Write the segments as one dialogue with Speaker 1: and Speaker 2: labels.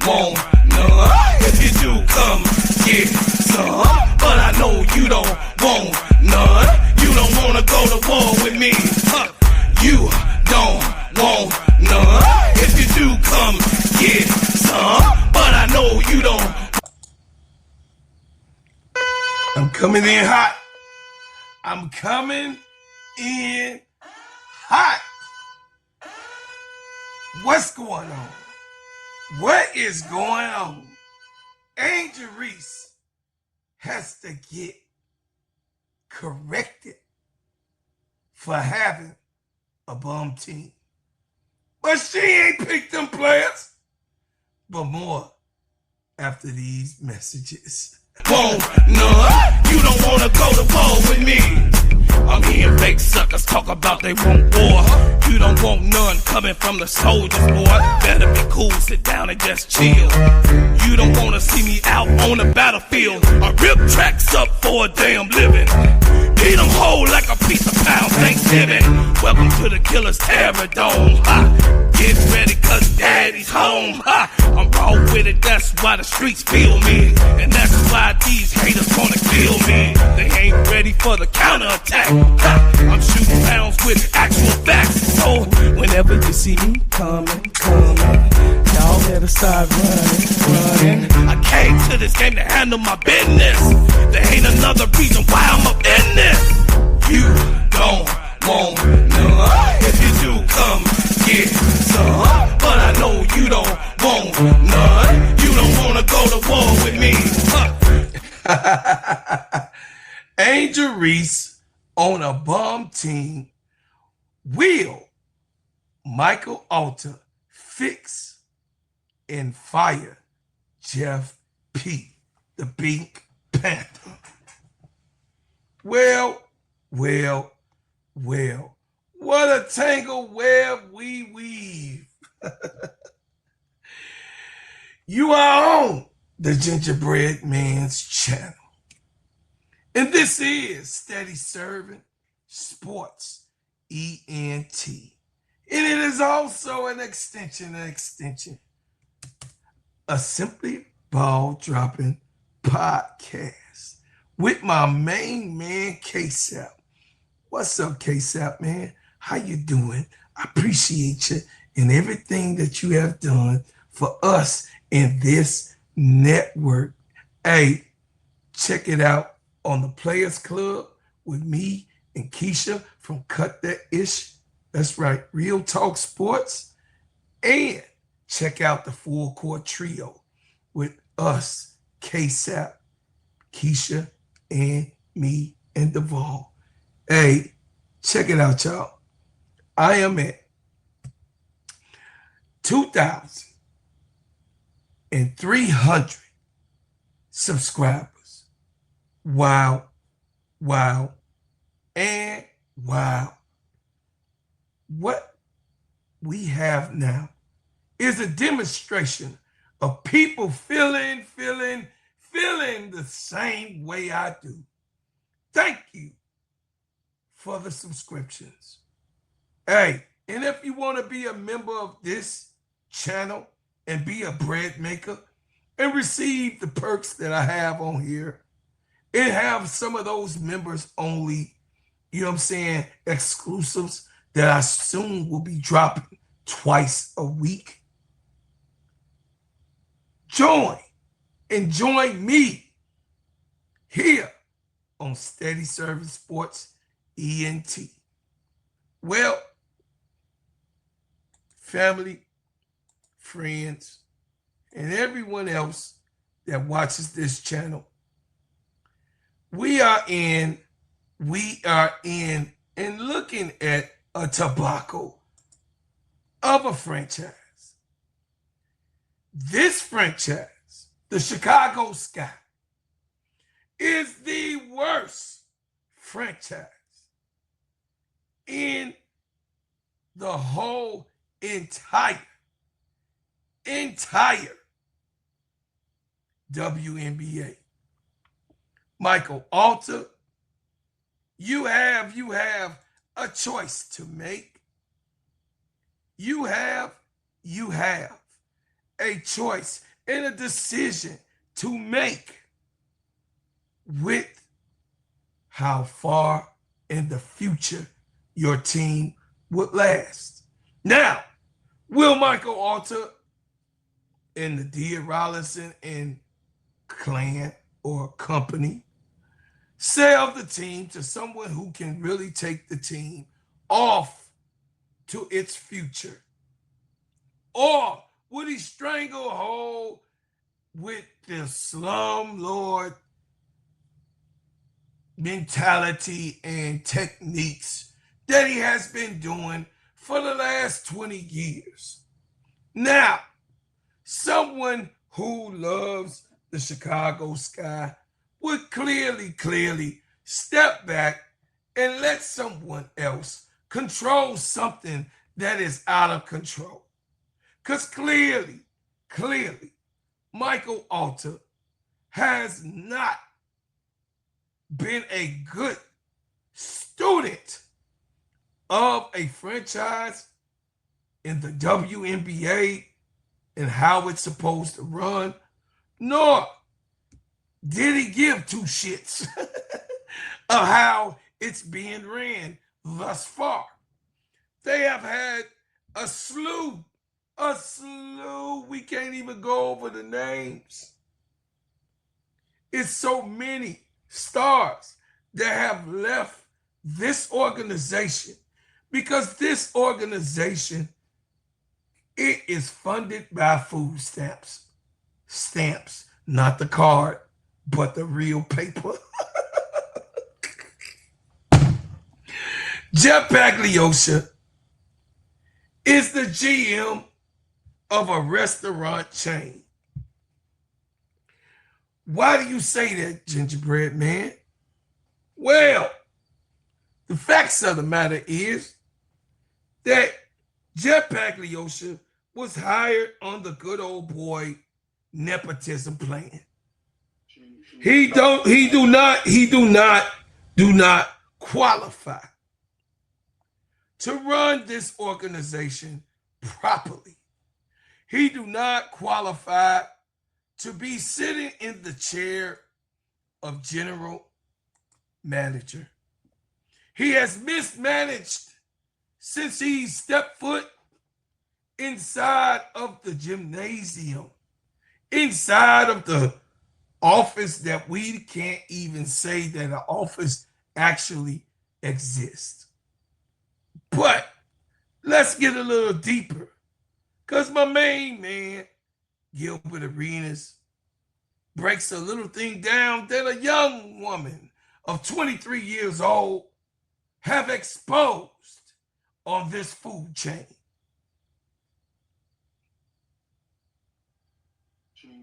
Speaker 1: want none. If you do, come get some. But I know you don't want none. You don't wanna go to war with me. You don't want none. If you do, come get some. But I know you don't. I'm coming in hot. I'm coming in hot. What's going on? What is going on? Angel Reese has to get corrected for having a bum team. But she ain't picked them players. But more after these messages. Want none. You don't wanna go to war with me. I'm hearing fake suckers talk about they want war. You don't want none coming from the soldiers, boy. Better be cool, sit down and just chill. You don't wanna see me out on the battlefield. I rip tracks up for a damn living. Eat them whole like a piece of pound Thanksgiving. Welcome to the Killer's Terror Dome. Ha. Get ready cause daddy's home. Ha. I'm raw with it, that's why the streets feel me. And that's why these haters wanna kill me. They ain't ready for the counterattack. Ha. I'm shooting rounds with actual facts. So whenever you see me coming, y'all better start running. I came to this game to handle my business. There ain't another reason why I'm up in this. You don't want none. If you do, come get some. But I know you don't want none. You don't wanna go to war with me. Angel Reese on a bum team. Will Micheal Alter fix and fire Jeff P, the Pink Panther? Well, what a tangled web we weave. You are on the Gingerbread Man's channel. And this is Steady Serv'n Sports ENT. And it is also an extension, a Simply Ball Dropping podcast with my main man, KEYSHA. What's up, KEYSHA, man? How you doing? I appreciate you and everything that you have done for us in this network. Hey, check it out on the Players Club with me and KEYSHA from Cut That Ish. That's right, Real Talk Sports. And check out the Full Court Trio with us, KEYSHA, KEYSHA, and me and Devon. Hey, check it out, y'all. I am at 2,300 subscribers. Wow, and wow. What we have now is a demonstration of people feeling the same way I do. Thank you for the subscriptions. Hey, and if you want to be a member of this channel and be a bread maker and receive the perks that I have on here, and have some of those members only, you know what I'm saying, exclusives that I soon will be dropping twice a week. Join me here on Steady Serv'n Sports ENT. Well, family, friends, and everyone else that watches this channel, we are in and looking at a tobacco of a franchise. This franchise, the Chicago Sky, is the worst franchise in the whole entire WNBA. Micheal Alter, you have a choice to make. You have a choice, and a decision to make with how far in the future your team would last. Now, will Michael Alter and the D. Rollinson and clan or company sell the team to someone who can really take the team off to its future? Or would he stranglehold with the slumlord mentality and techniques that he has been doing for the last 20 years? Now, someone who loves the Chicago Sky would clearly step back and let someone else control something that is out of control. Because clearly, Michael Alter has not been a good student of a franchise in the WNBA and how it's supposed to run, nor did he give two shits of how it's being ran thus far. They have had a slew, we can't even go over the names. It's so many stars that have left this organization because this organization, it is funded by food stamps. Stamps, not the card, but the real paper. Jeff Pagliosha is the GM of a restaurant chain. Why do you say that, Gingerbread Man? Well, the facts of the matter is that Jeff Pagliosha was hired on the good old boy nepotism plan. He do not qualify to run this organization properly. He do not qualify to be sitting in the chair of general manager. He has mismanaged since he stepped foot inside of the gymnasium, inside of the office that we can't even say that an office actually exists. But let's get a little deeper, because my main man, Gilbert Arenas, breaks a little thing down that a young woman of 23 years old have exposed on this food chain.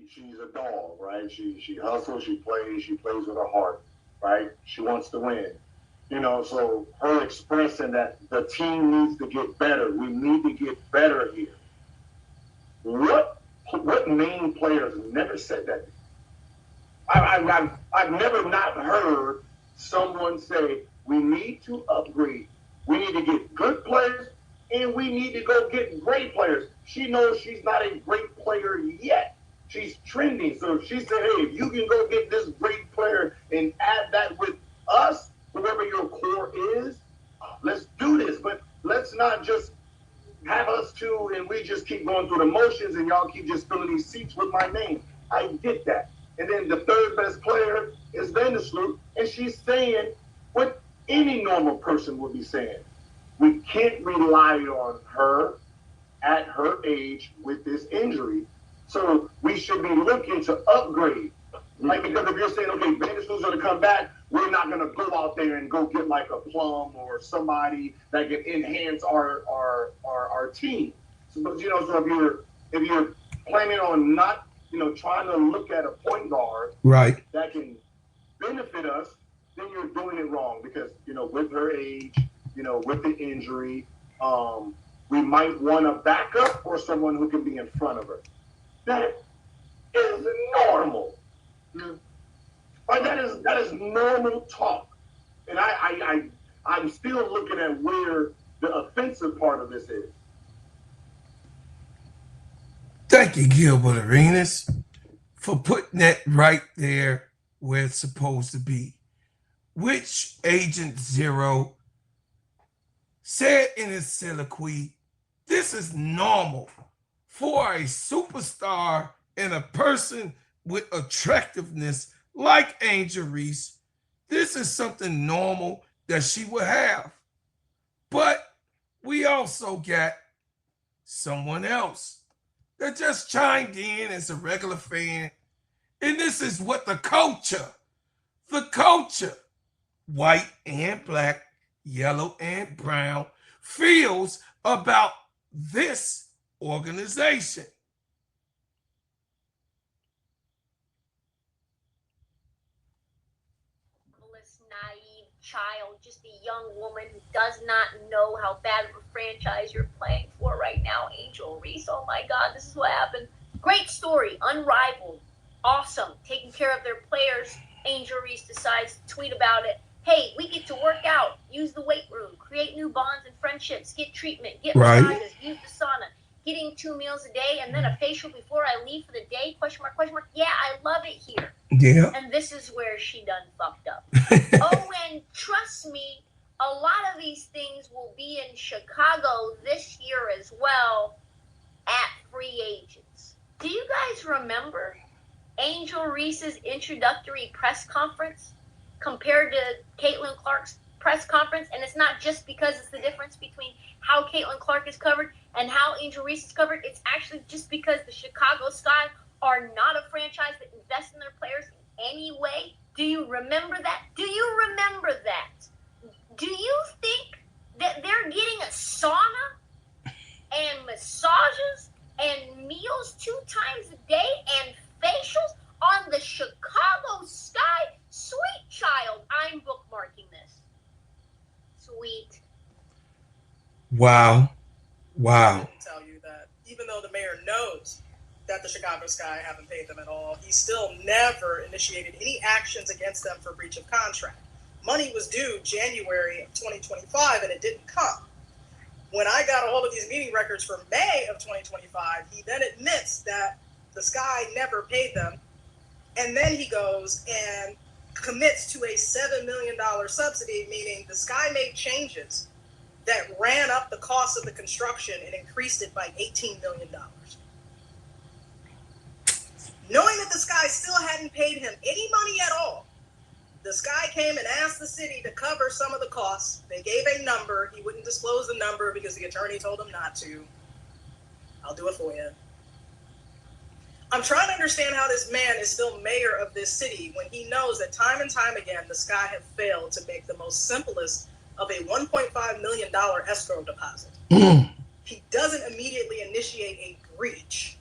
Speaker 2: She's a dog, right? She hustles, she plays with her heart, right? She wants to win. You know, so her expressing that the team needs to get better. We need to get better here. What main players never said that? I've never not heard someone say we need to upgrade. We need to get good players and we need to go get great players. She knows she's not a great player yet. She's trending. So she said, hey, if you can go get this great player and add that with us, whoever your core is, let's do this. But let's not just have us two and we just keep going through the motions and y'all keep just filling these seats with my name. I get that. And then the third best player is Vandersloot, and she's saying what any normal person would be saying. We can't rely on her at her age with this injury. So we should be looking to upgrade. Like, because if you're saying, okay, Vandersloot's going to come back, we're not going to go out there and go get like a Plum or somebody that can enhance our team. So, you know, so if you're planning on not, you know, trying to look at a point guard
Speaker 1: right
Speaker 2: that can benefit us, then you're doing it wrong. Because, you know, with her age, you know, with the injury, we might want a backup or someone who can be in front of her. That is normal. Like that is normal talk. And I'm still looking at where the offensive part of this is.
Speaker 1: Thank you, Gilbert Arenas, for putting that right there where it's supposed to be. Which Agent Zero said in his soliloquy, this is normal for a superstar and a person with attractiveness like Angel Reese. This is something normal that she would have. But we also got someone else that just chimed in as a regular fan. And this is what the culture, white and black, yellow and brown, feels about this organization.
Speaker 3: Naive child, just a young woman who does not know how bad of a franchise you're playing for right now, Angel Reese. Oh my God, this is what happened. Great story, unrivaled, awesome, taking care of their players. Angel Reese decides to tweet about it. Hey, we get to work out, use the weight room, create new bonds and friendships, get treatment, get massages, use the sauna, getting 2 meals a day, and then a facial before I leave for the day, question mark, question mark. Yeah, I love it here.
Speaker 1: Yeah.
Speaker 3: And this is where she done fucked up. Oh, and trust me, a lot of these things will be in Chicago this year as well at free agents. Do you guys remember Angel Reese's introductory press conference compared to Caitlin Clark's press conference? And it's not just because it's the difference between how Caitlin Clark is covered and how Angel Reese is covered. It's actually just because the Chicago Sky are not a franchise that invests in their players in any way. Do you remember that? Do you remember that? Do you think that they're getting a sauna and massages and meals 2 times a day and facials on the Chicago Sky? Sweet child, I'm bookmarking this. Sweet.
Speaker 1: Wow.
Speaker 4: I can tell you that even though the mayor knows that the Chicago Sky haven't paid them at all, he still never initiated any actions against them for breach of contract. Money was due January of 2025 and it didn't come. When I got a hold of these meeting records for May of 2025, he then admits that the Sky never paid them. And then he goes and commits to a $7 million subsidy, meaning the Sky made changes that ran up the cost of the construction and increased it by $18 million. Knowing that the Sky still hadn't paid him any money at all, the Sky came and asked the city to cover some of the costs. They gave a number. He wouldn't disclose the number because the attorney told him not to. I'll do it for you. I'm trying to understand how this man is still mayor of this city when he knows that time and time again the Sky have failed to make the most simplest of a $1.5 million escrow deposit. He doesn't immediately initiate a breach.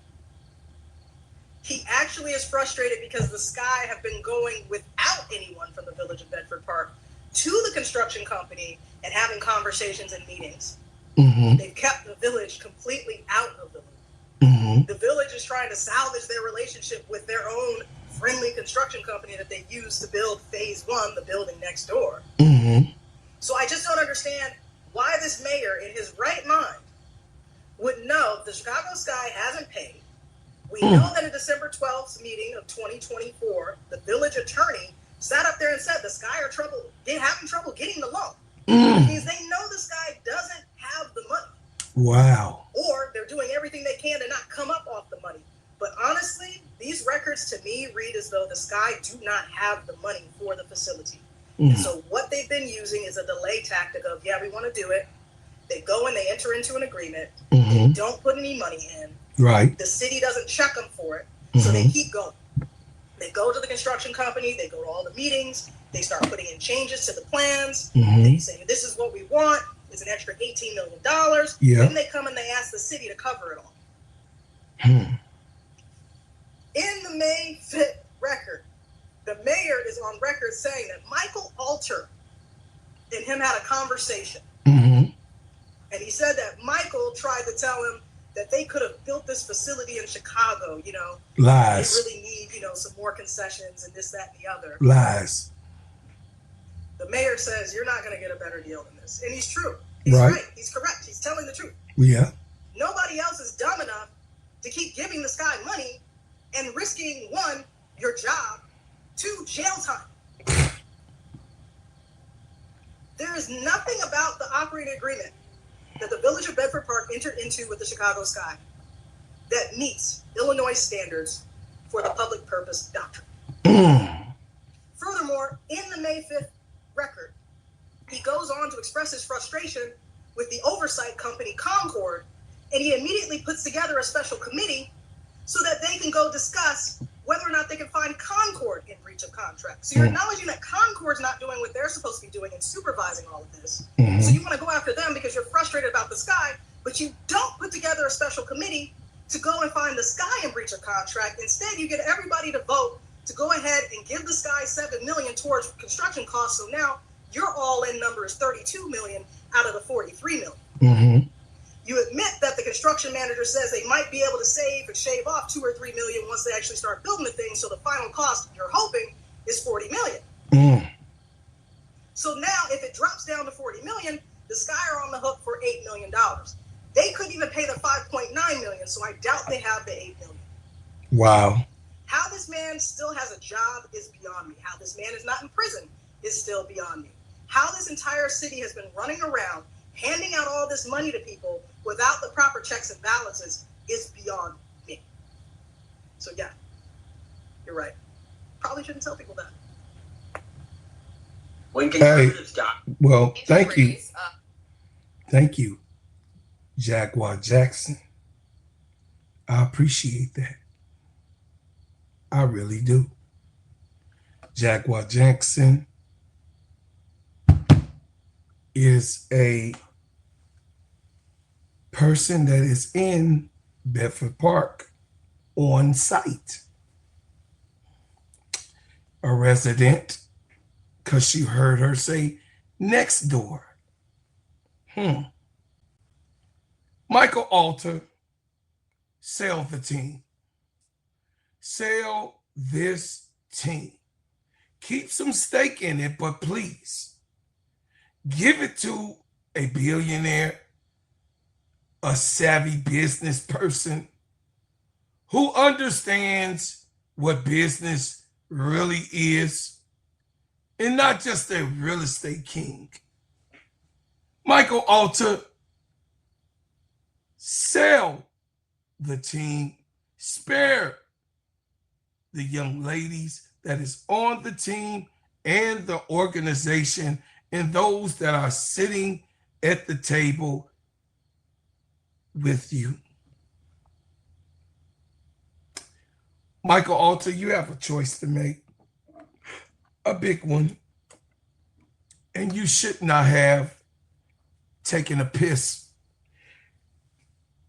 Speaker 4: He actually is frustrated because the Sky have been going without anyone from the Village of Bedford Park to the construction company and having conversations and meetings. They've kept the Village completely out of the loop. The Village is trying to salvage their relationship with their own friendly construction company that they use to build phase 1, the building next door. So I just don't understand why this mayor, in his right mind, would know the Chicago Sky hasn't paid. We know that in December 12th meeting of 2024, the village attorney sat up there and said the Sky are having trouble getting the loan. Which means they know the Sky doesn't have the money.
Speaker 1: Wow.
Speaker 4: Or they're doing everything they can to not come up off the money. But honestly, these records to me read as though the Sky do not have the money for the facility. And so what they've been using is a delay tactic of, yeah, we want to do it. They go and they enter into an agreement. They don't put any money in.
Speaker 1: Right.
Speaker 4: The city doesn't check them for it. So they keep going. They go to the construction company. They go to all the meetings. They start putting in changes to the plans. They say, this is what we want. It's an extra $18 million. Then they come and they ask the city to cover it all. In the May 5th record, the mayor is on record saying that Micheal Alter and him had a conversation. And he said that Micheal tried to tell him that they could have built this facility in Chicago, you know.
Speaker 1: Lies.
Speaker 4: They really need, you know, some more concessions and this, that, and the other.
Speaker 1: Lies.
Speaker 4: The mayor says, you're not going to get a better deal than this. And he's true. He's right. He's correct. He's telling the truth.
Speaker 1: Yeah.
Speaker 4: Nobody else is dumb enough to keep giving this guy money and risking, 1, your job, 2, jail time. There is nothing about the operating agreement that the Village of Bedford Park entered into with the Chicago Sky that meets Illinois standards for the public purpose doctrine. Furthermore, in the May 5th record, he goes on to express his frustration with the oversight company Concord, and he immediately puts together a special committee so that they can go discuss whether or not they can find Concord in breach of contract. So you're acknowledging that Concord's not doing what they're supposed to be doing and supervising all of this. So you want to go after them because you're frustrated about the Sky, but you don't put together a special committee to go and find the Sky in breach of contract. Instead, you get everybody to vote to go ahead and give the Sky $7 million towards construction costs. So now your all-in number is $32 million out of the $43 million. You admit that the construction manager says they might be able to save and shave off $2 or $3 million once they actually start building the thing. So the final cost you're hoping is $40 million. So now if it drops down to $40 million, the Sky are on the hook for $8 million. They couldn't even pay the $5.9 million, so I doubt they have the $8 million.
Speaker 1: Wow.
Speaker 4: How this man still has a job is beyond me. How this man is not in prison is still beyond me. How this entire city has been running around handing out all this money to people without the proper checks and balances is beyond me. So yeah, you're right. Probably shouldn't tell people that.
Speaker 2: When conservatives stop.
Speaker 1: Well, thank you. Thank you, Jaguar Jackson. I appreciate that. I really do. Jaguar Jackson is a person that is in Bedford Park on site. A resident, because you heard her say next door. Michael Alter, sell the team. Sell this team. Keep some stake in it, but please give it to a billionaire, a savvy business person who understands what business really is and not just a real estate king. Michael Alter, sell the team, spare the young ladies that is on the team and the organization and those that are sitting at the table with you. Michael Alter, you have a choice to make, a big one, and you should not have taken a piss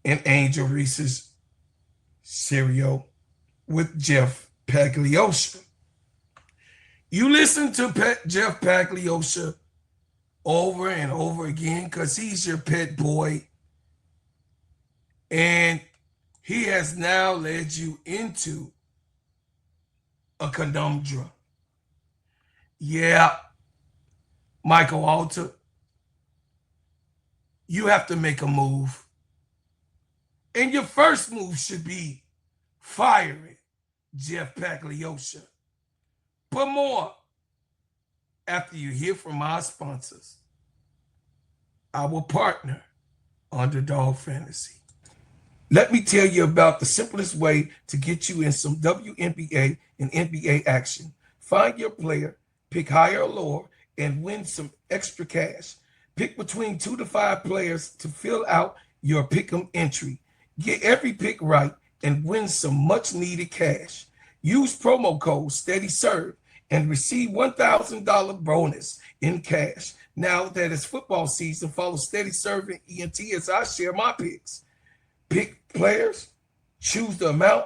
Speaker 1: in Angel Reese's cereal with Jeff Pagliosha. You listen to Jeff Pagliosha over and over again because he's your pet boy, and he has now led you into a conundrum. Yeah, Michael Alter, you have to make a move. And your first move should be firing Jeff Pagliosha. But more after you hear from our sponsors, our partner, Underdog Fantasy. Let me tell you about the simplest way to get you in some WNBA and NBA action. Find your player, pick higher or lower, and win some extra cash. Pick between 2 to 5 players to fill out your pick'em entry. Get every pick right and win some much needed cash. Use promo code SteadyServe and receive $1,000 bonus in cash. Now that it's football season, follow SteadyServe and ENT as I share my picks. Pick players, choose the amount,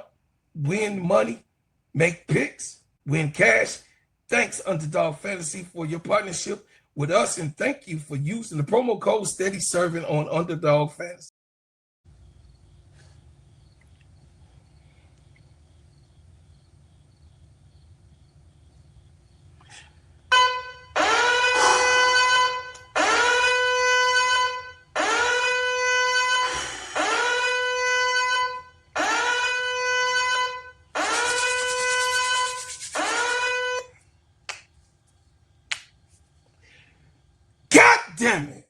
Speaker 1: win money, make picks, win cash. Thanks, Underdog Fantasy, for your partnership with us, and thank you for using the promo code SteadyServ'n on Underdog Fantasy. damn it.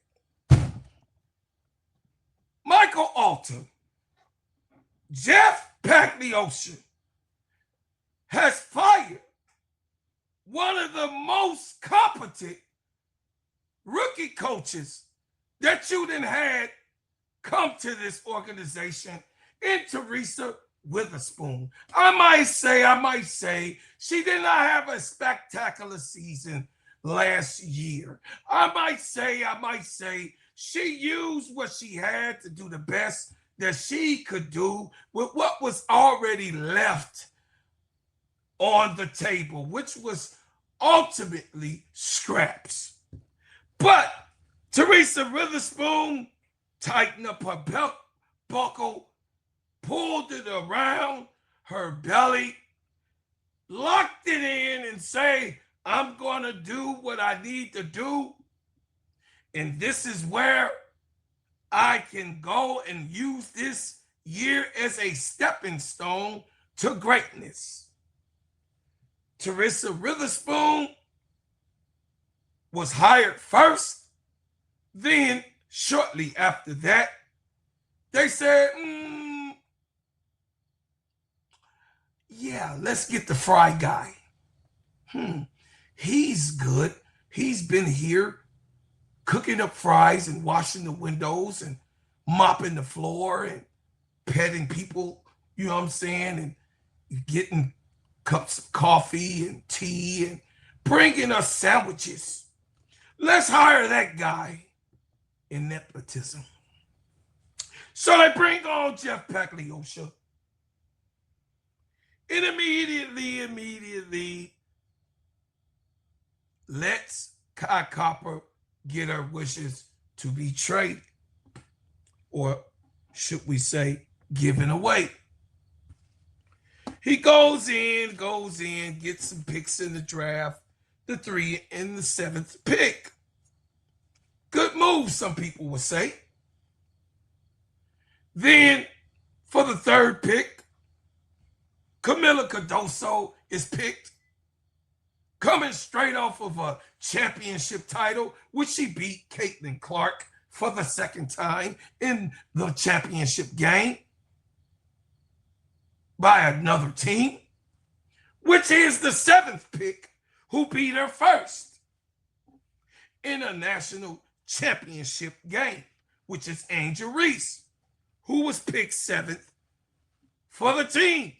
Speaker 1: Michael Alter, Jeff Pagliosha has fired one of the most competent rookie coaches that you done had come to this organization in Teresa Witherspoon. I might say, she did not have a spectacular season last year. I might say, she used what she had to do the best that she could do with what was already left on the table, which was ultimately scraps. But Teresa Witherspoon tightened up her belt buckle, pulled it around her belly, locked it in, and say, I'm going to do what I need to do. And this is where I can go and use this year as a stepping stone to greatness. Teresa Witherspoon was hired first. Then, shortly after that, they said, yeah, let's get the fry guy. He's good. He's been here cooking up fries and washing the windows and mopping the floor and petting people, you know what I'm saying, and getting cups of coffee and tea and bringing us sandwiches. Let's hire that guy in nepotism. So they bring on Jeff Pagliosha. And immediately lets Kai Copper get her wishes to be traded, or should we say given away. He goes in, gets some picks in the draft, the 3 and the 7th pick. Good move, some people would say. Then for the 3rd pick, Camila Cardoso is picked, coming straight off of a championship title, which she beat Caitlin Clark for the 2nd time in the championship game by another team, which is the 7th pick who beat her first in a national championship game, which is Angel Reese, who was picked 7th for the team.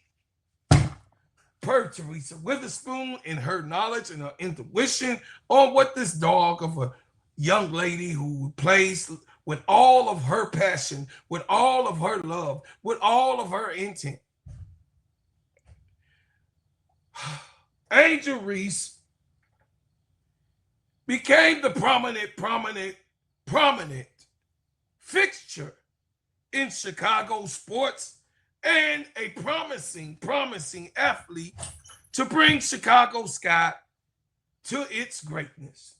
Speaker 1: Per Teresa Witherspoon and her knowledge and her intuition on what this dog of a young lady who plays with all of her passion, with all of her love, with all of her intent. Angel Reese became the prominent fixture in Chicago sports and a promising athlete to bring Chicago Sky to its greatness.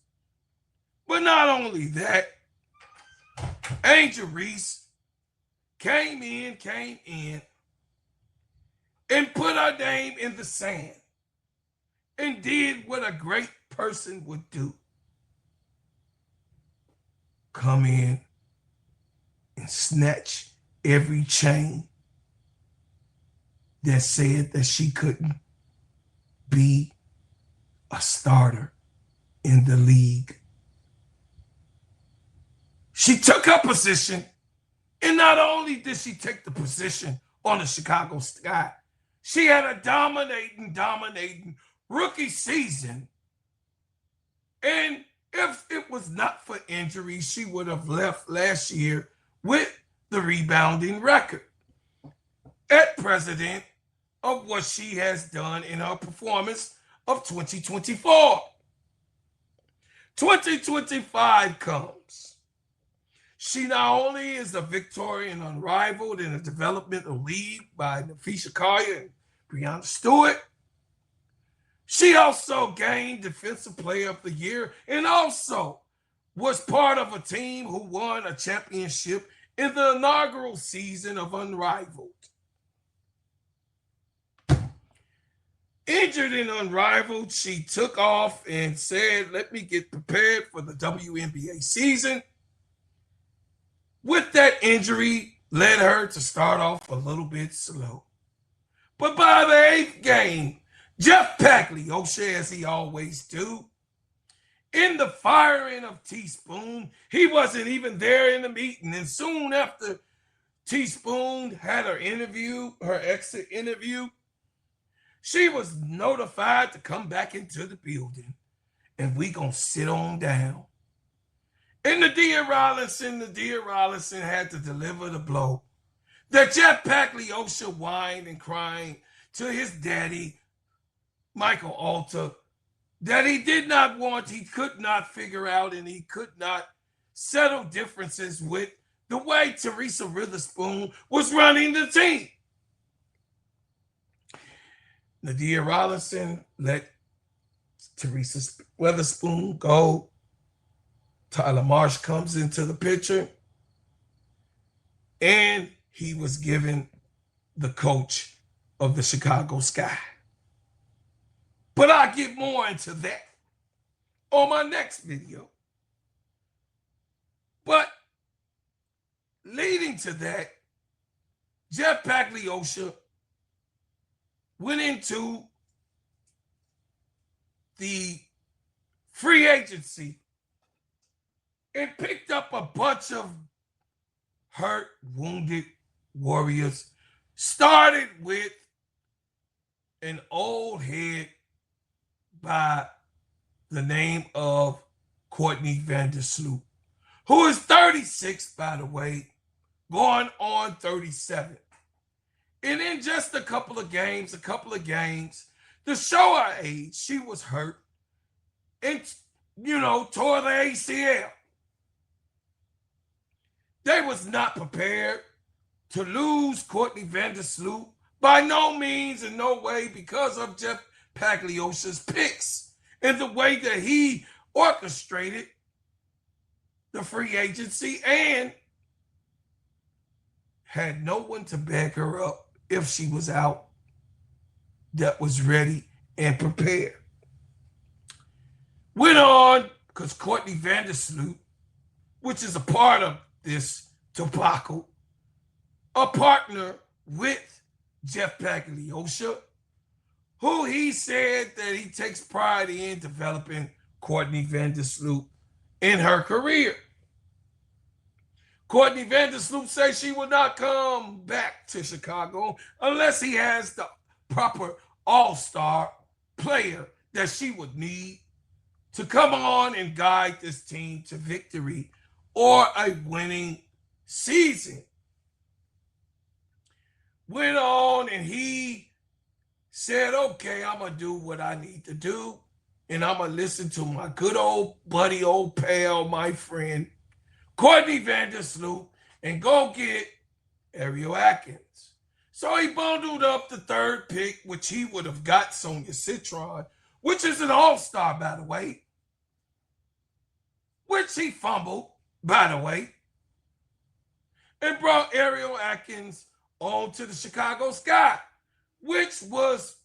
Speaker 1: But not only that, Angel Reese came in and put her name in the sand and did what a great person would do. Come in and snatch every chain that said that she couldn't be a starter in the league. She took her position, and not only did she take the position on the Chicago Sky, she had a dominating rookie season. And if it was not for injury, she would have left last year with the rebounding record at president of what she has done in her performance of 2024. 2025 comes. She not only is the Victorian unrivaled in the developmental league by Nafisha Collier and Breonna Stewart, she also gained Defensive Player of the Year and also was part of a team who won a championship in the inaugural season of Unrivaled. In Injured and unrivaled, she took off and said, let me get prepared for the WNBA season. With that injury, led her to start off a little bit slow. But by the 8th game, Jeff Pagliosha, as he always do, in the firing of Teaspoon, he wasn't even there in the meeting. And soon after Teaspoon had her exit interview, she was notified to come back into the building. And we gonna sit on down. And the dear Rollinson had to deliver the blow that Jeff Pagliosha whined and crying to his daddy, Micheal Alter, that he did not want, he could not figure out, and he could not settle differences with the way Teresa Witherspoon was running the team. Nadia Rollinson let Teresa Witherspoon go. Tyler Marsh comes into the picture, and he was given the coach of the Chicago Sky. But I'll get more into that on my next video. But leading to that, Jeff Pagliosha went into the free agency and picked up a bunch of hurt, wounded warriors. Started with an old head by the name of Courtney Vandersloot, who is 36, by the way, going on 37. And in just a couple of games, to show her age, she was hurt and, tore the ACL. They was not prepared to lose Courtney Vandersloot by no means in no way because of Jeff Pagliosha's picks and the way that he orchestrated the free agency and had no one to back her up if she was out that was ready and prepared. Went on, because Courtney Vandersloot, which is a part of this debacle, a partner with Jeff Pagliosha, who he said that he takes pride in developing Courtney Vandersloot in her career. Courtney Vandersloot says she will not come back to Chicago unless he has the proper all-star player that she would need to come on and guide this team to victory or a winning season. Went on and he said, okay, I'm going to do what I need to do, and I'm going to listen to my good old buddy, old pal, my friend, Courtney Vandersloot, and go get Ariel Atkins. So he bundled up the 3rd pick, which he would have got Sonia Citron, which is an all-star, by the way, which he fumbled, by the way, and brought Ariel Atkins on to the Chicago Sky, which was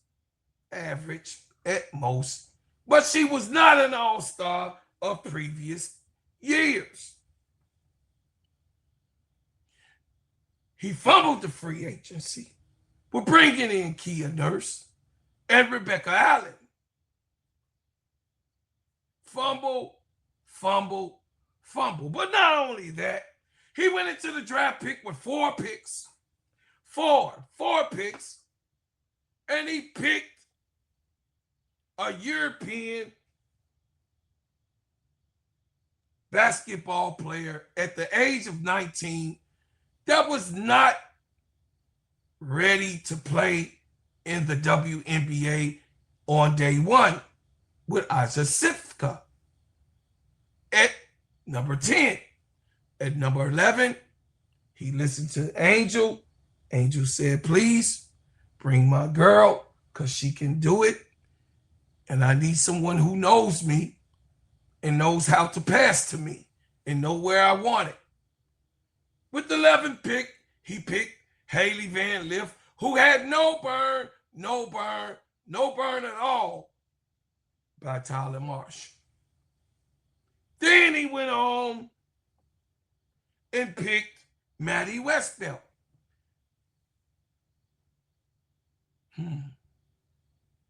Speaker 1: average at most, but she was not an all-star of previous years. He fumbled the free agency. We're bringing in Kia Nurse and Rebecca Allen. Fumble. But not only that, he went into the draft pick with 4 picks. Four picks. And he picked a European basketball player at the age of 19 that was not ready to play in the WNBA on day one with Aja Sifka at number 10. At number 11, he listened to Angel. Angel said, please bring my girl because she can do it. And I need someone who knows me and knows how to pass to me and know where I want it. With the 11th pick, he picked Haley Van Lith, who had no burn, No Burn at All by Tyler Marshall. Then he went on and picked Maddie Westbelt.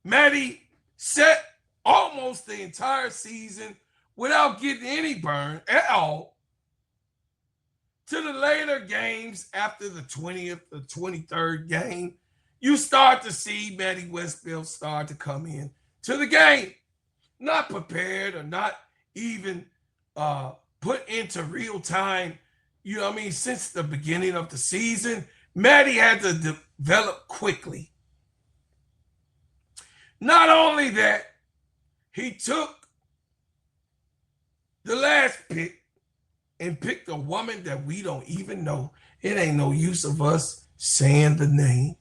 Speaker 1: Maddie set almost the entire season without getting any burn at all. To the later games, after the 20th or 23rd game, you start to see Maddie Westbelt start to come in to the game. Not prepared or not even put into real time, you know what I mean, since the beginning of the season. Maddie had to develop quickly. Not only that, he took the last pick and picked a woman that we don't even know. It ain't no use of us saying the name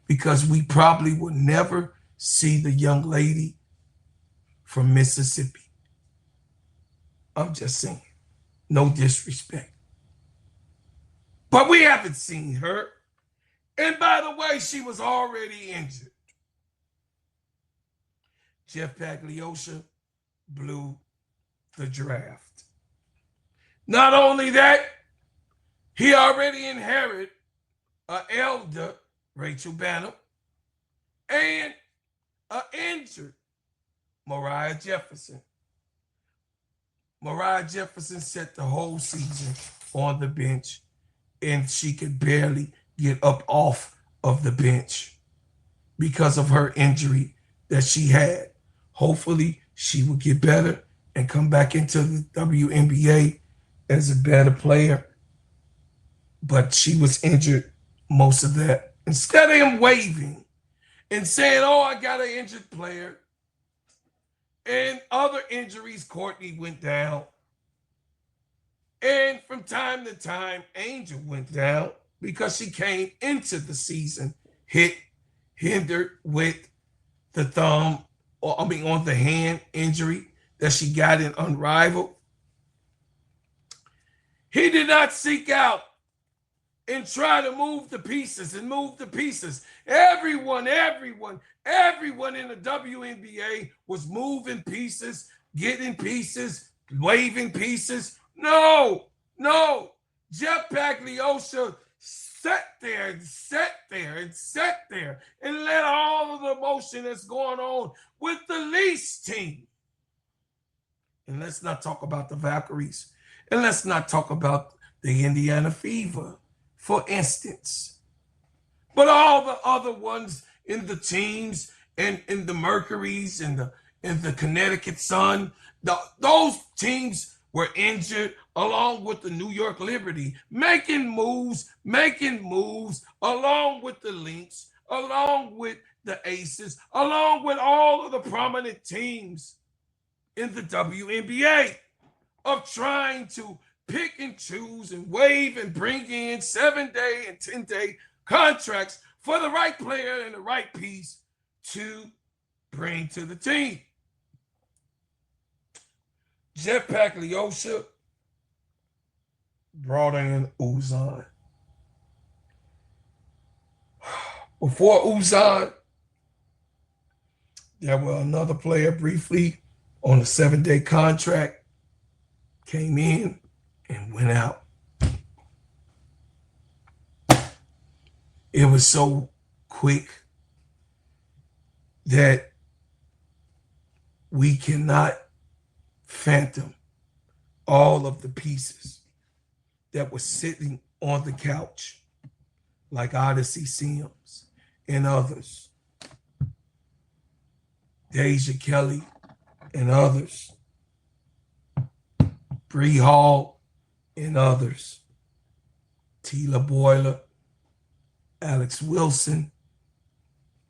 Speaker 1: because we probably will never see the young lady from Mississippi. I'm just saying. No disrespect. But we haven't seen her. And by the way, she was already injured. Jeff Pagliosha blew the draft. Not only that, he already inherited an elder, Rachel Banner, and an injured Mariah Jefferson. Mariah Jefferson set the whole season on the bench, and she could barely get up off of the bench because of her injury that she had. Hopefully, she will get better and come back into the WNBA as a better player. But she was injured most of that. Instead of him waving and saying, oh, I got an injured player, and other injuries, Courtney went down. And from time to time, Angel went down because she came into the season hindered with the thumb, on the hand injury that she got in Unrivaled. He did not seek out and try to move the pieces. Everyone in the WNBA was moving pieces, getting pieces, waving pieces. No. Jeff Pagliosha sat there and let all of the emotion that's going on with the least team. And let's not talk about the Valkyries. And let's not talk about the Indiana Fever, for instance. But all the other ones in the teams and in the Mercuries and the Connecticut Sun, those teams were injured along with the New York Liberty, making moves along with the Lynx, along with the Aces, along with all of the prominent teams in the WNBA of trying to pick and choose and waive and bring in 7-day and 10-day contracts for the right player and the right piece to bring to the team. Jeff Pagliosha brought in Uzan. Before Uzan, there was another player briefly on a 7-day contract, came in and went out. It was so quick that we cannot fathom all of the pieces that were sitting on the couch, like Odyssey Sims and others, Deja Kelly and others, Bree Hall and others, Tila Boyler, Alex Wilson,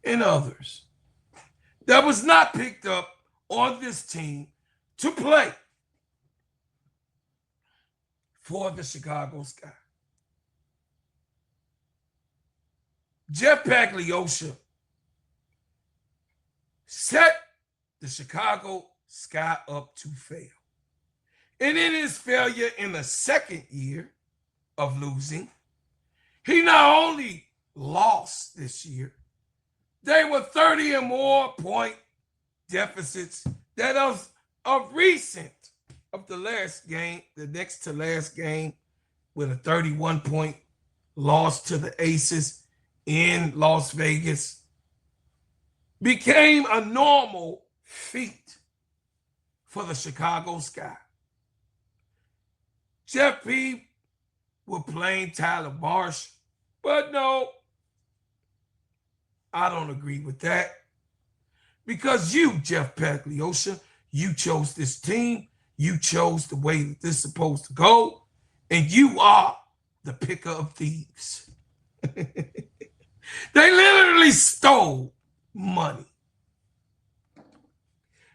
Speaker 1: and others that was not picked up on this team to play for the Chicago Sky. Jeff Pagliosha set the Chicago Sky up to fail. And in his failure in the second year of losing, he not only lost this year, They were 30 and more point deficits that of recent of the last game, the next to last game, with a 31-point loss to the Aces in Las Vegas, became a normal feat for the Chicago Sky. Jeff P. were playing Tyler Marsh, but no, I don't agree with that. Because you, Jeff Pagliosha, you chose this team, you chose the way that this is supposed to go, and you are the picker of thieves. They literally stole money.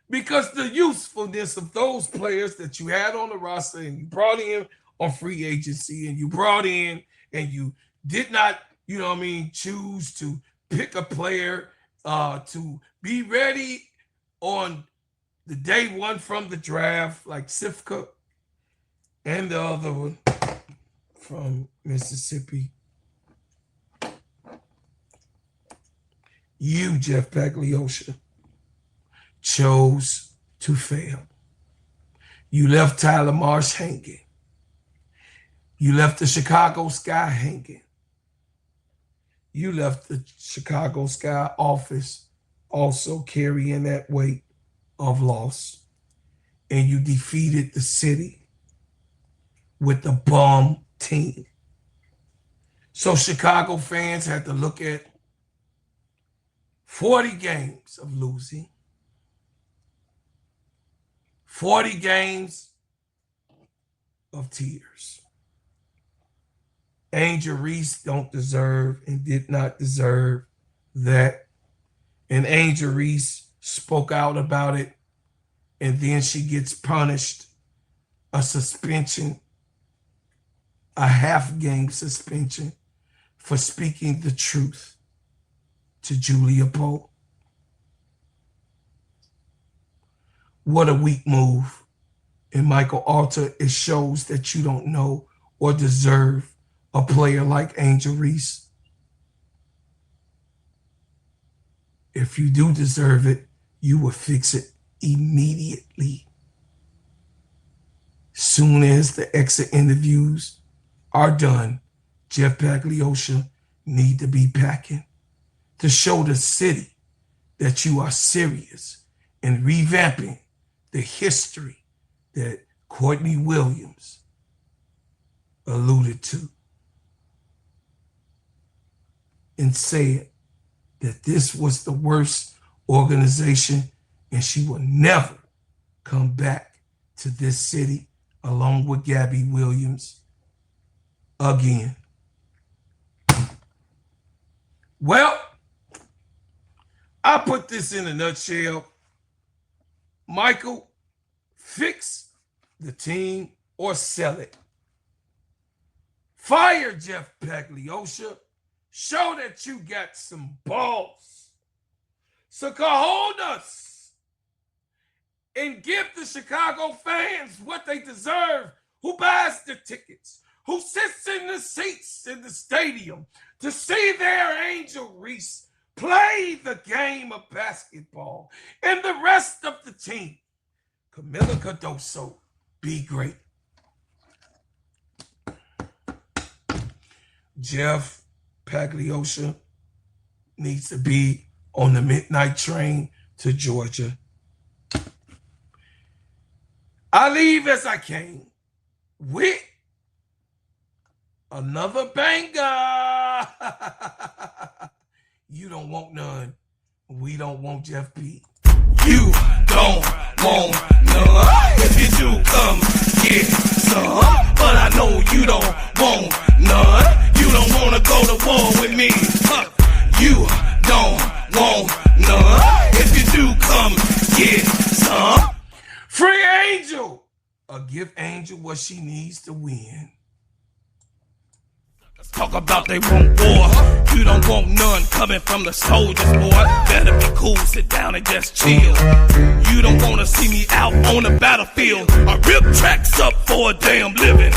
Speaker 1: Because the usefulness of those players that you had on the roster and you brought in on free agency and you brought in and you did not, choose to pick a player to be ready on the day one from the draft, like Sifka and the other one from Mississippi. You, Jeff Pagliosha, chose to fail. You left Tyler Marsh hanging. You left the Chicago Sky hanging. You left the Chicago Sky office also carrying that weight of loss. And you defeated the city with the bum team. So Chicago fans had to look at 40 games of losing, 40 games of tears. Angel Reese don't deserve and did not deserve that. And Angel Reese spoke out about it, and then she gets punished, a suspension, a half-game suspension for speaking the truth to Julia Pope. What a weak move. And Michael Alter, it shows that you don't know or deserve a player like Angel Reese. If you do deserve it, you will fix it immediately. Soon as the exit interviews are done, Jeff Pagliosha need to be packing to show the city that you are serious in revamping the history that Courtney Williams alluded to, and said that this was the worst organization and she will never come back to this city along with Gabby Williams again. Well, I put this in a nutshell. Michael, fix the team or sell it. Fire Jeff Pagliosha. Show that you got some balls. So cojones. And give the Chicago fans what they deserve. Who buys the tickets? Who sits in the seats in the stadium to see their Angel Reese play the game of basketball, and the rest of the team, Camila Cardoso, be great. Jeff Pagliosha needs to be on the midnight train to Georgia. I leave as I came with another banger. You don't want none. We don't want Jeff P. You don't want none. If you do, come get some. But I know you don't want none. You don't want to go to war with me. You don't want none. If you do, come get some. Free Angel. Or give Angel what she needs to win. Talk about they want war. You don't want none coming from the soldiers, boy. Better be cool, sit down and just chill. You don't want to see me out on the battlefield. I rip tracks up for a damn living.